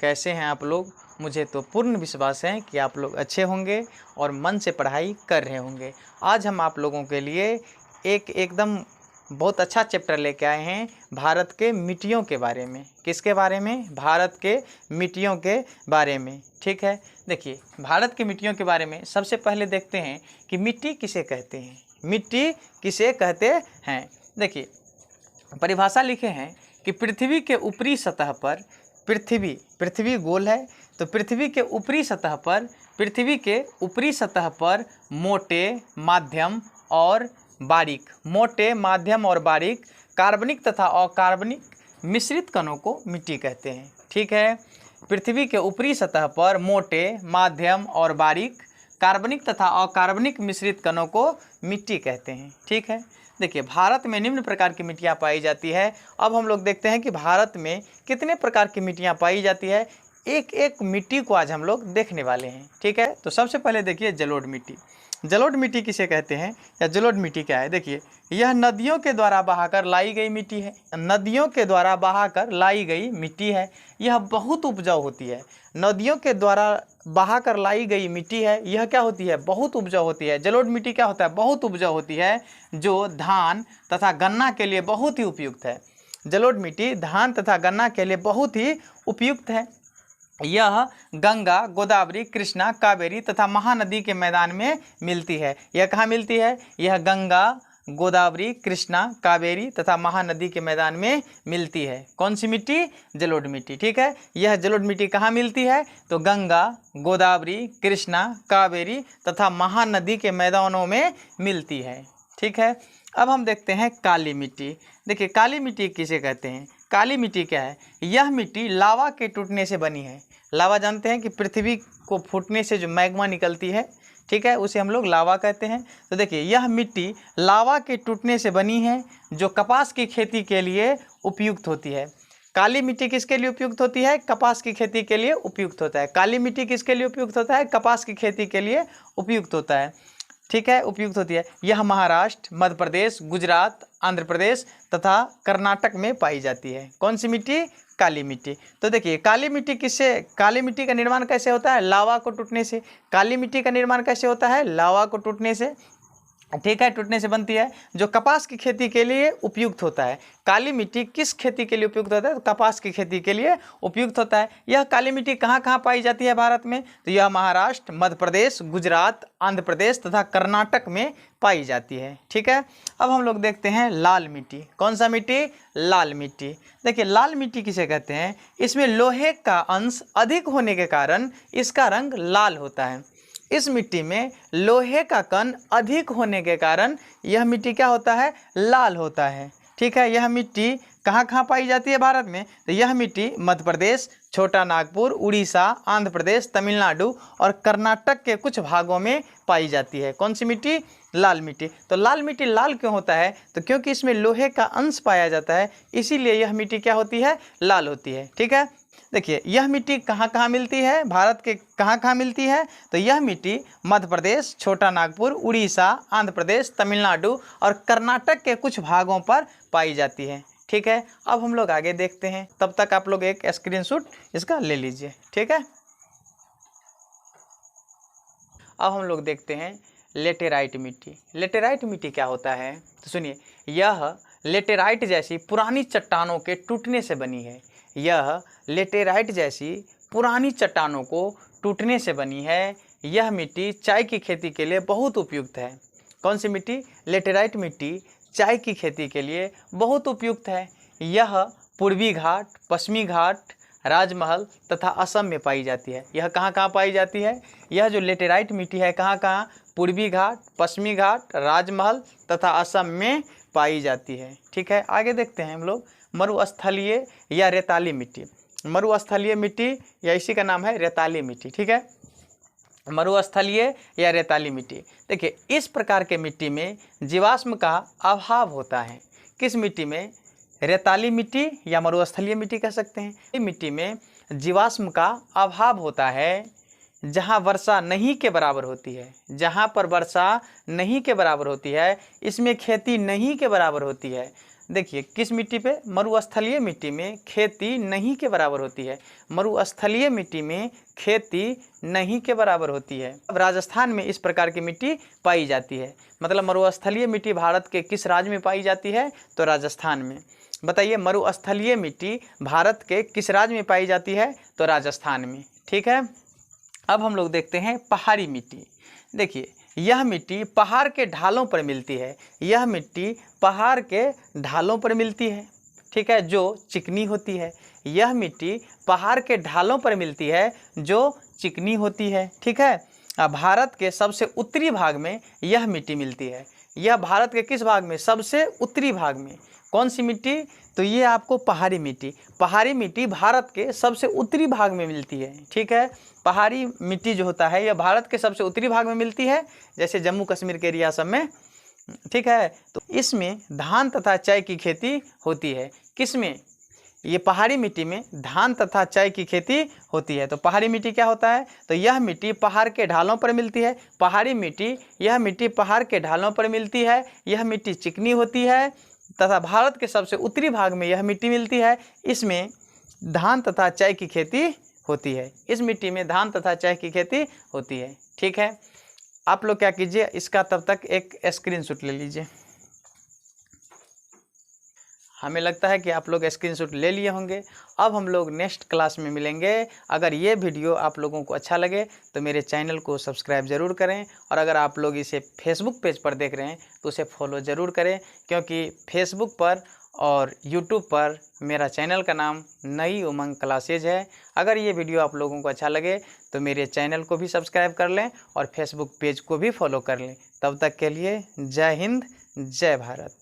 कैसे हैं आप लोग? मुझे तो पूर्ण विश्वास है कि आप लोग अच्छे होंगे और मन से पढ़ाई कर रहे होंगे। आज हम आप लोगों के लिए एकदम बहुत अच्छा चैप्टर लेके आए हैं भारत के मिट्टियों के बारे में। किसके बारे में? भारत के मिट्टियों के बारे में। ठीक है, देखिए भारत की मिट्टियों के बारे में सबसे पहले देखते हैं कि मिट्टी किसे कहते हैं। मिट्टी किसे कहते हैं? देखिए परिभाषा लिखे हैं कि पृथ्वी के ऊपरी सतह पर, पृथ्वी गोल है तो पृथ्वी के ऊपरी सतह पर मोटे, माध्यम और बारीक कार्बनिक तथा अकार्बनिक मिश्रित कणों को मिट्टी कहते हैं। ठीक है, पृथ्वी के ऊपरी सतह पर मोटे, माध्यम और बारीक कार्बनिक तथा अकार्बनिक मिश्रित कणों को मिट्टी कहते हैं। ठीक है, देखिए भारत में निम्न प्रकार की मिट्टियाँ पाई जाती है। अब हम लोग देखते हैं कि भारत में कितने प्रकार की मिट्टियाँ पाई जाती है। एक एक मिट्टी को आज हम लोग देखने वाले हैं। ठीक है, तो सबसे पहले देखिए जलोढ़ मिट्टी। जलोढ़ मिट्टी किसे कहते हैं या जलोढ़ मिट्टी क्या है? देखिए यह नदियों के द्वारा बहाकर लाई गई मिट्टी है। नदियों के द्वारा बहाकर लाई गई मिट्टी है। यह बहुत उपजाऊ होती है। नदियों के द्वारा बहाकर लाई गई मिट्टी है, यह क्या होती है? बहुत उपजाऊ होती है। जलोढ़ मिट्टी क्या होता है? बहुत उपजाऊ होती है, जो धान तथा गन्ना के लिए बहुत ही उपयुक्त है। जलोढ़ मिट्टी धान तथा गन्ना के लिए बहुत ही उपयुक्त है। यह गंगा, गोदावरी, कृष्णा, कावेरी तथा महानदी के मैदान में मिलती है। यह कहाँ मिलती है? यह गंगा, गोदावरी, कृष्णा, कावेरी तथा महानदी के मैदान में मिलती है। कौन सी मिट्टी? जलोढ़ मिट्टी। ठीक है, यह जलोढ़ मिट्टी कहाँ मिलती है? तो गंगा, गोदावरी, कृष्णा, कावेरी तथा महानदी के मैदानों में मिलती है। ठीक है, अब हम देखते हैं काली मिट्टी। देखिए काली मिट्टी किसे कहते हैं? काली मिट्टी क्या है? यह मिट्टी लावा के टूटने से बनी है। लावा जानते हैं कि पृथ्वी को फूटने से जो मैग्मा निकलती है, ठीक है, उसे हम लोग लावा कहते हैं। तो देखिए यह मिट्टी लावा के टूटने से बनी है, जो कपास की खेती के लिए उपयुक्त होती है। काली मिट्टी किसके लिए उपयुक्त होती है? कपास की खेती के लिए उपयुक्त होता है। काली मिट्टी किसके लिए उपयुक्त होता है? कपास की खेती के लिए उपयुक्त होता है। ठीक है, उपयुक्त होती है। यह महाराष्ट्र, मध्य प्रदेश, गुजरात, आंध्र प्रदेश तथा कर्नाटक में पाई जाती है। कौन सी मिट्टी? काली मिट्टी। तो देखिए काली मिट्टी का निर्माण कैसे होता है? लावा को टूटने से। काली मिट्टी का निर्माण कैसे होता है? लावा को टूटने से। ठीक है, टूटने से बनती है, जो कपास की खेती के लिए उपयुक्त होता है। काली मिट्टी किस खेती के लिए उपयुक्त होता है? तो कपास की खेती के लिए उपयुक्त होता है। यह काली मिट्टी कहाँ कहाँ पाई जाती है भारत में? तो यह महाराष्ट्र, मध्य प्रदेश, गुजरात, आंध्र प्रदेश तथा कर्नाटक में पाई जाती है। ठीक है, अब हम लोग देखते हैं लाल मिट्टी। कौन सा मिट्टी? लाल मिट्टी। देखिए लाल मिट्टी किसे कहते हैं? इसमें लोहे का अंश अधिक होने के कारण इसका रंग लाल होता है। इस मिट्टी में लोहे का कण अधिक होने के कारण यह मिट्टी क्या होता है? लाल होता है। ठीक है, यह मिट्टी कहाँ कहाँ पाई जाती है भारत में? तो यह मिट्टी मध्य प्रदेश, छोटा नागपुर, उड़ीसा, आंध्र प्रदेश, तमिलनाडु और कर्नाटक के कुछ भागों में पाई जाती है। कौन सी मिट्टी? लाल मिट्टी। तो लाल मिट्टी लाल क्यों होता है? तो क्योंकि इसमें लोहे का अंश पाया जाता है, इसीलिए यह मिट्टी क्या होती है? लाल होती है। ठीक है, देखिए यह मिट्टी कहाँ कहाँ मिलती है? भारत के कहाँ कहाँ मिलती है? तो यह मिट्टी मध्य प्रदेश, छोटा नागपुर, उड़ीसा, आंध्र प्रदेश, तमिलनाडु और कर्नाटक के कुछ भागों पर पाई जाती है। ठीक है, अब हम लोग आगे देखते हैं, तब तक आप लोग एक स्क्रीनशॉट इसका ले लीजिए। ठीक है, अब हम लोग देखते हैं लेटेराइट मिट्टी। लेटेराइट मिट्टी क्या होता है? तो सुनिए, यह लेटेराइट जैसी पुरानी चट्टानों के टूटने से बनी है। यह लेटेराइट जैसी पुरानी चट्टानों को टूटने से बनी है। यह मिट्टी चाय की खेती के लिए बहुत उपयुक्त है। कौन सी मिट्टी? लेटेराइट मिट्टी चाय की खेती के लिए बहुत उपयुक्त है। यह पूर्वी घाट, पश्चिमी घाट, राजमहल तथा असम में पाई जाती है। यह कहाँ कहाँ पाई जाती है? यह जो लेटेराइट मिट्टी है कहाँ कहाँ? पूर्वी घाट, पश्चिमी घाट, राजमहल तथा असम में पाई जाती है। ठीक है, आगे देखते हैं हम लोग मरुस्थलीय या रेताली मिट्टी। मरुस्थलीय मिट्टी या इसी का नाम है रेताली मिट्टी। ठीक है, मरुस्थलीय या रेताली मिट्टी। देखिए इस प्रकार के मिट्टी में जीवाश्म का अभाव होता है। किस मिट्टी में? रेताली मिट्टी या मरुस्थलीय मिट्टी कह सकते हैं। इस मिट्टी में जीवाश्म का अभाव होता है, जहाँ वर्षा नहीं के बराबर होती है। जहाँ पर वर्षा नहीं के बराबर होती है, इसमें खेती नहीं के बराबर होती है। देखिए किस मिट्टी पे, मरुस्थलीय मिट्टी में खेती नहीं के बराबर होती है। मरुस्थलीय मिट्टी में खेती नहीं के बराबर होती है। अब राजस्थान में इस प्रकार की मिट्टी पाई जाती है। मतलब मरुस्थलीय मिट्टी भारत के किस राज्य में पाई जाती है, तो राजस्थान में। बताइए मरुस्थलीय मिट्टी भारत के किस राज्य में पाई जाती है, तो राजस्थान में। ठीक है, अब हम लोग देखते हैं पहाड़ी मिट्टी। देखिए यह मिट्टी पहाड़ के ढालों पर मिलती है। यह मिट्टी पहाड़ के ढालों पर मिलती है, ठीक है, जो चिकनी होती है। यह मिट्टी पहाड़ के ढालों पर मिलती है जो चिकनी होती है। ठीक है, भारत के सबसे उत्तरी भाग में यह मिट्टी मिलती है। यह भारत के किस भाग में, सबसे उत्तरी भाग में। कौन सी मिट्टी, तो ये आपको पहाड़ी मिट्टी। पहाड़ी मिट्टी भारत के सबसे उत्तरी भाग में मिलती है। ठीक है, पहाड़ी मिट्टी जो होता है यह भारत के सबसे उत्तरी भाग में मिलती है, जैसे जम्मू कश्मीर के एरिया सब में। ठीक है, तो इसमें धान तथा चाय की खेती होती है। किसमें, ये पहाड़ी मिट्टी में धान तथा चाय की खेती होती है। तो पहाड़ी मिट्टी क्या होता है, तो यह मिट्टी पहाड़ के ढालों पर मिलती है। पहाड़ी मिट्टी, यह मिट्टी पहाड़ के ढालों पर मिलती है। यह मिट्टी चिकनी होती है तथा भारत के सबसे उत्तरी भाग में यह मिट्टी मिलती है। इसमें धान तथा चाय की खेती होती है। इस मिट्टी में धान तथा चाय की खेती होती है। ठीक है, आप लोग क्या कीजिए, इसका तब तक एक स्क्रीनशॉट ले लीजिए। हमें लगता है कि आप लोग स्क्रीनशॉट ले लिए होंगे। अब हम लोग नेक्स्ट क्लास में मिलेंगे। अगर ये वीडियो आप लोगों को अच्छा लगे तो मेरे चैनल को सब्सक्राइब ज़रूर करें, और अगर आप लोग इसे फेसबुक पेज पर देख रहे हैं तो उसे फॉलो ज़रूर करें, क्योंकि फेसबुक पर और यूट्यूब पर मेरा चैनल का नाम नई उमंग क्लासेज है। अगर ये वीडियो आप लोगों को अच्छा लगे तो मेरे चैनल को भी सब्सक्राइब कर लें और फेसबुक पेज को भी फॉलो कर लें। तब तक के लिए जय हिंद, जय भारत।